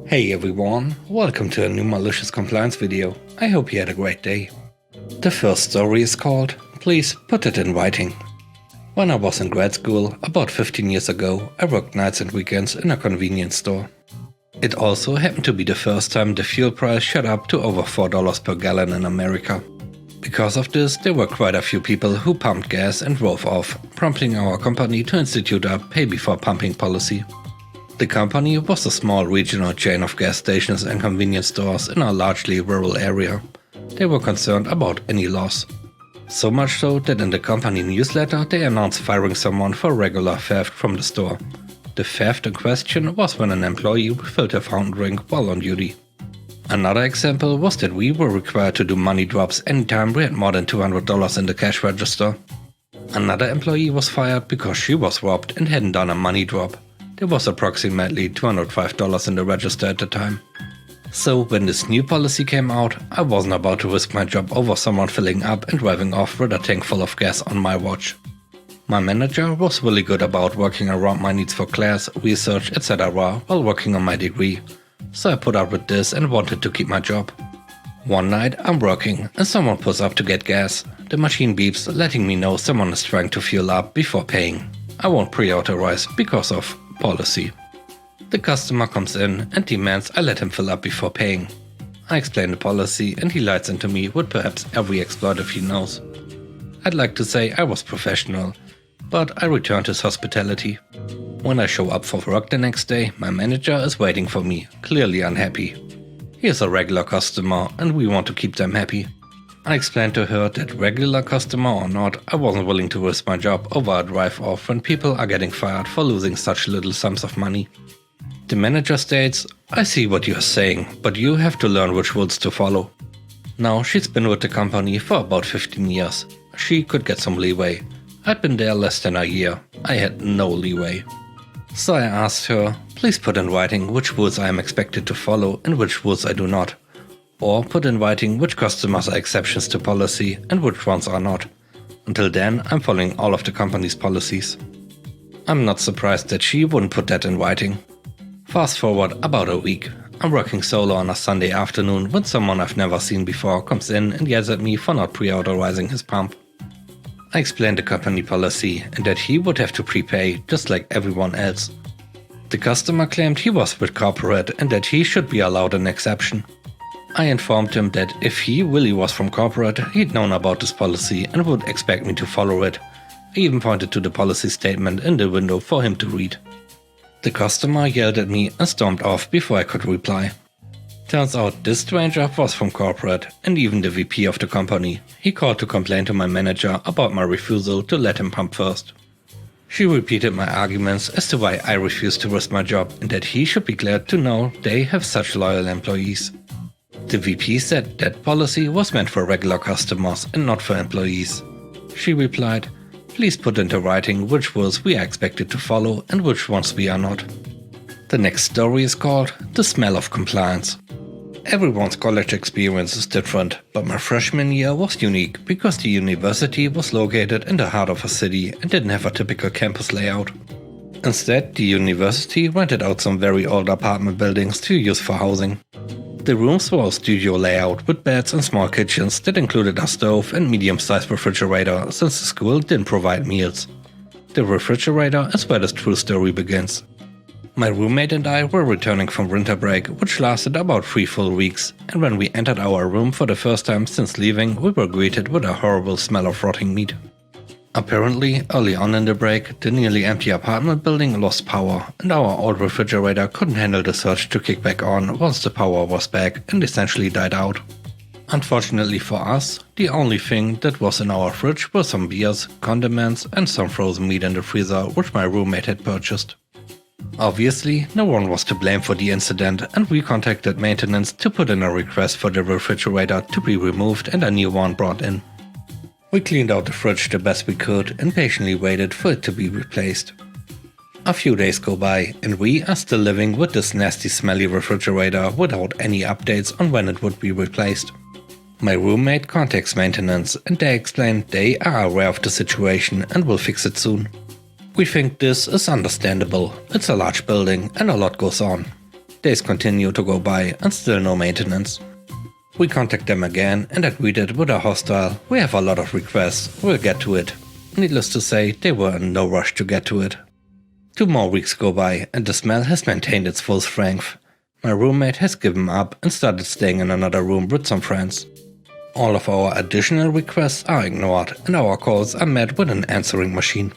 Hey everyone, welcome to a new malicious compliance video. I hope you had a great day. The first story is called Please Put It in Writing. When I was in grad school, about 15 years ago, I worked nights and weekends in a convenience store. It also happened to be the first time the fuel price shot up to over $4 per gallon in America. Because of this, there were quite a few people who pumped gas and drove off, prompting our company to institute a pay-before-pumping policy. The company was a small regional chain of gas stations and convenience stores in a largely rural area. They were concerned about any loss. So much so that in the company newsletter they announced firing someone for regular theft from the store. The theft in question was when an employee refilled a fountain drink while on duty. Another example was that we were required to do money drops anytime we had more than $200 in the cash register. Another employee was fired because she was robbed and hadn't done a money drop. There was approximately $205 in the register at the time. So when this new policy came out, I wasn't about to risk my job over someone filling up and driving off with a tank full of gas on my watch. My manager was really good about working around my needs for class, research, etc. while working on my degree. So I put up with this and wanted to keep my job. One night I'm working and someone pulls up to get gas. The machine beeps, letting me know someone is trying to fuel up before paying. I won't pre-authorize because of policy. The customer comes in and demands I let him fill up before paying. I explain the policy and he lights into me with perhaps every expletive he knows. I'd like to say I was professional, but I returned his hospitality. When I show up for work the next day, my manager is waiting for me, clearly unhappy. He is a regular customer and we want to keep them happy. I explained to her that regular customer or not, I wasn't willing to risk my job over a drive-off when people are getting fired for losing such little sums of money. The manager states, I see what you are saying, but you have to learn which rules to follow. Now she's been with the company for about 15 years. She could get some leeway. I'd been there less than a year. I had no leeway. So I asked her, please put in writing which rules I am expected to follow and which rules I do not. Or put in writing which customers are exceptions to policy and which ones are not. Until then, I'm following all of the company's policies. I'm not surprised that she wouldn't put that in writing. Fast forward about a week. I'm working solo on a Sunday afternoon when someone I've never seen before comes in and yells at me for not pre-authorizing his pump. I explained the company policy and that he would have to prepay just like everyone else. The customer claimed he was with corporate and that he should be allowed an exception. I informed him that if he really was from corporate, he'd known about this policy and would expect me to follow it. I even pointed to the policy statement in the window for him to read. The customer yelled at me and stormed off before I could reply. Turns out this stranger was from corporate and even the VP of the company. He called to complain to my manager about my refusal to let him pump first. She repeated my arguments as to why I refused to risk my job and that he should be glad to know they have such loyal employees. The VP said that policy was meant for regular customers and not for employees. She replied, please put into writing which rules we are expected to follow and which ones we are not. The next story is called The Smell of Compliance. Everyone's college experience is different, but my freshman year was unique because the university was located in the heart of a city and didn't have a typical campus layout. Instead, the university rented out some very old apartment buildings to use for housing. The rooms were a studio layout with beds and small kitchens that included a stove and medium-sized refrigerator since the school didn't provide meals. The refrigerator is where this true story begins. My roommate and I were returning from winter break, which lasted about 3 full weeks, and when we entered our room for the first time since leaving, we were greeted with a horrible smell of rotting meat. Apparently, early on in the break, the nearly empty apartment building lost power, and our old refrigerator couldn't handle the surge to kick back on once the power was back and essentially died out. Unfortunately for us, the only thing that was in our fridge were some beers, condiments, and some frozen meat in the freezer which my roommate had purchased. Obviously, no one was to blame for the incident, and we contacted maintenance to put in a request for the refrigerator to be removed and a new one brought in. We cleaned out the fridge the best we could and patiently waited for it to be replaced. A few days go by and we are still living with this nasty smelly refrigerator without any updates on when it would be replaced. My roommate contacts maintenance and they explain they are aware of the situation and will fix it soon. We think this is understandable. It's a large building and a lot goes on. Days continue to go by and still no maintenance. We contact them again and are greeted with a hostile, "We have a lot of requests, we'll get to it." Needless to say, they were in no rush to get to it. 2 more weeks go by and the smell has maintained its full strength. My roommate has given up and started staying in another room with some friends. All of our additional requests are ignored and our calls are met with an answering machine.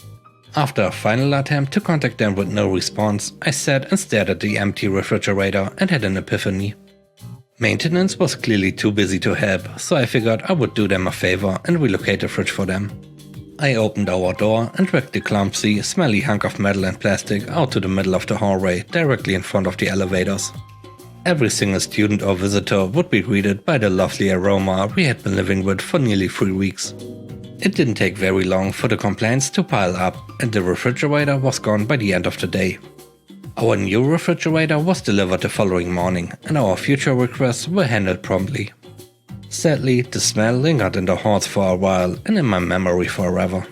After a final attempt to contact them with no response, I sat and stared at the empty refrigerator and had an epiphany. Maintenance was clearly too busy to help, so I figured I would do them a favor and relocate the fridge for them. I opened our door and dragged the clumsy, smelly hunk of metal and plastic out to the middle of the hallway, directly in front of the elevators. Every single student or visitor would be greeted by the lovely aroma we had been living with for nearly 3 weeks. It didn't take very long for the complaints to pile up, and the refrigerator was gone by the end of the day. Our new refrigerator was delivered the following morning, and our future requests were handled promptly. Sadly, the smell lingered in the halls for a while and in my memory forever.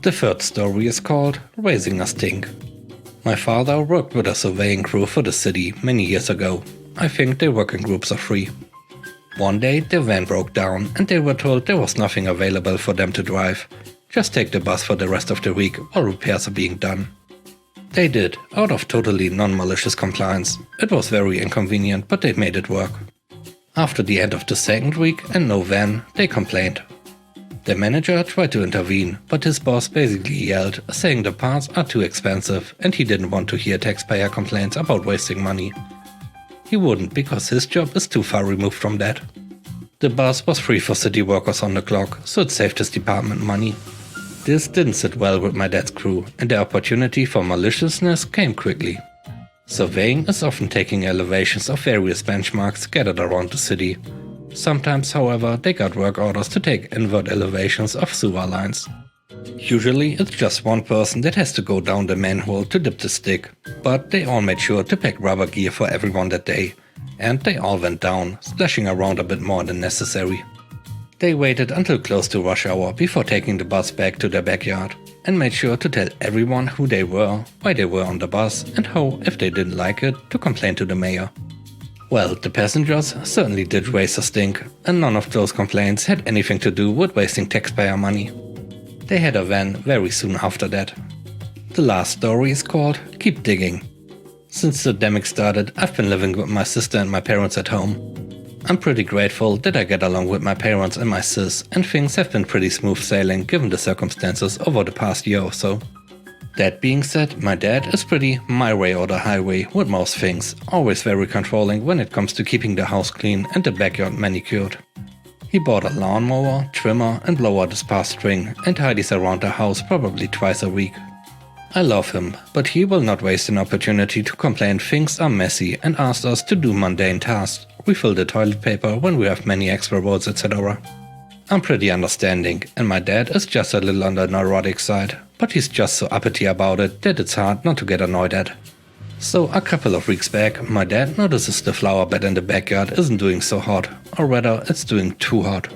The third story is called Raising a Stink. My father worked with a surveying crew for the city many years ago. I think they work in groups of 3. One day their van broke down and they were told there was nothing available for them to drive. Just take the bus for the rest of the week while repairs are being done. They did, out of totally non-malicious compliance. It was very inconvenient, but they made it work. After the end of the second week and no van, they complained. The manager tried to intervene, but his boss basically yelled, saying the parts are too expensive and he didn't want to hear taxpayer complaints about wasting money. He wouldn't, because his job is too far removed from that. The bus was free for city workers on the clock, so it saved his department money. This didn't sit well with my dad's crew, and the opportunity for maliciousness came quickly. Surveying is often taking elevations of various benchmarks gathered around the city. Sometimes, however, they got work orders to take inward elevations of sewer lines. Usually it's just one person that has to go down the manhole to dip the stick, but they all made sure to pack rubber gear for everyone that day, and they all went down, splashing around a bit more than necessary. They waited until close to rush hour before taking the bus back to their backyard, and made sure to tell everyone who they were, why they were on the bus, and how, if they didn't like it, to complain to the mayor. Well, the passengers certainly did raise a stink, and none of those complaints had anything to do with wasting taxpayer money. They had a van very soon after that. The last story is called Keep Digging. Since the pandemic started, I've been living with my sister and my parents at home. I'm pretty grateful that I get along with my parents and my sis, and things have been pretty smooth sailing given the circumstances over the past year or so. That being said, my dad is pretty my way or the highway with most things, always very controlling when it comes to keeping the house clean and the backyard manicured. He bought a lawnmower, trimmer and blower this past spring and tidies around the house probably twice a week. I love him, but he will not waste an opportunity to complain things are messy and ask us to do mundane tasks, refill the toilet paper when we have many extra rolls, etc. I'm pretty understanding, and my dad is just a little on the neurotic side, but he's just so uppity about it that it's hard not to get annoyed at. So a couple of weeks back, my dad notices the flower bed in the backyard isn't doing so hot, or rather it's doing too hot.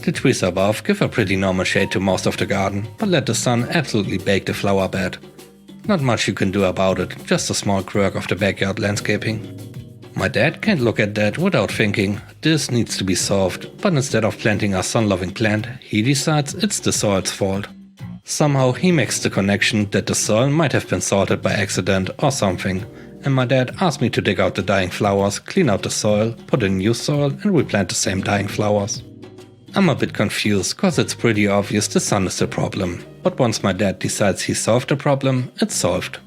The trees above give a pretty normal shade to most of the garden, but let the sun absolutely bake the flower bed. Not much you can do about it, just a small quirk of the backyard landscaping. My dad can't look at that without thinking, this needs to be solved, but instead of planting a sun-loving plant, he decides it's the soil's fault. Somehow he makes the connection that the soil might have been salted by accident or something, and my dad asked me to dig out the dying flowers, clean out the soil, put in new soil and replant the same dying flowers. I'm a bit confused, cause it's pretty obvious the sun is the problem, but once my dad decides he solved the problem, it's solved.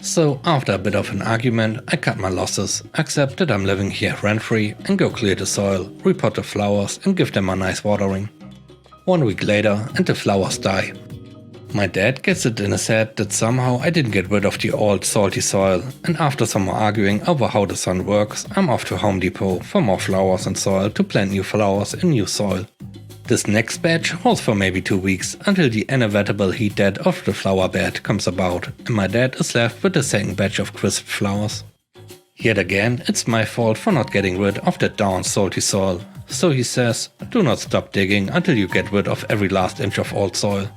So after a bit of an argument, I cut my losses, accept that I'm living here rent-free and go clear the soil, repot the flowers and give them a nice watering. 1 week later and the flowers die. My dad gets it in his head that somehow I didn't get rid of the old salty soil, and after some more arguing over how the sun works, I'm off to Home Depot for more flowers and soil to plant new flowers in new soil. This next batch holds for maybe 2 weeks until the inevitable heat death of the flower bed comes about and my dad is left with the second batch of crisp flowers. Yet again, it's my fault for not getting rid of that darn salty soil, so he says, do not stop digging until you get rid of every last inch of old soil.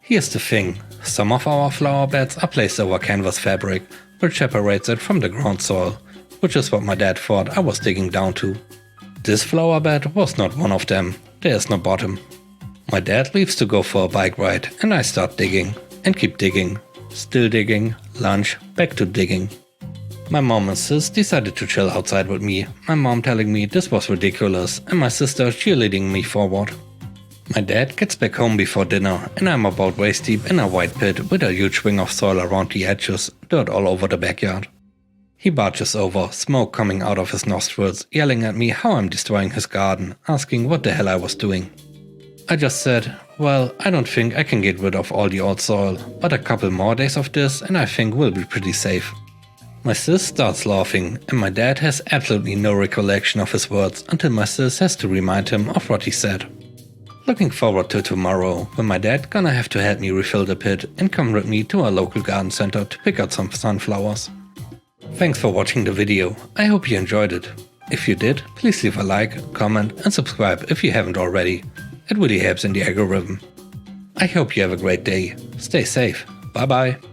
Here's the thing, some of our flower beds are placed over canvas fabric, which separates it from the ground soil, which is what my dad thought I was digging down to. This flower bed was not one of them. There is no bottom. My dad leaves to go for a bike ride and I start digging and keep digging. Still digging, lunch, back to digging. My mom and sis decided to chill outside with me, my mom telling me this was ridiculous and my sister cheerleading me forward. My dad gets back home before dinner and I'm about waist deep in a white pit with a huge ring of soil around the edges, dirt all over the backyard. He barges over, smoke coming out of his nostrils, yelling at me how I'm destroying his garden, asking what the hell I was doing. I just said, well, I don't think I can get rid of all the old soil, but a couple more days of this and I think we'll be pretty safe. My sis starts laughing and my dad has absolutely no recollection of his words until my sis has to remind him of what he said. Looking forward to tomorrow, when my dad gonna have to help me refill the pit and come with me to our local garden center to pick out some sunflowers. Thanks for watching the video, I hope you enjoyed it. If you did, please leave a like, comment and subscribe if you haven't already. It really helps in the algorithm. I hope you have a great day. Stay safe. Bye bye.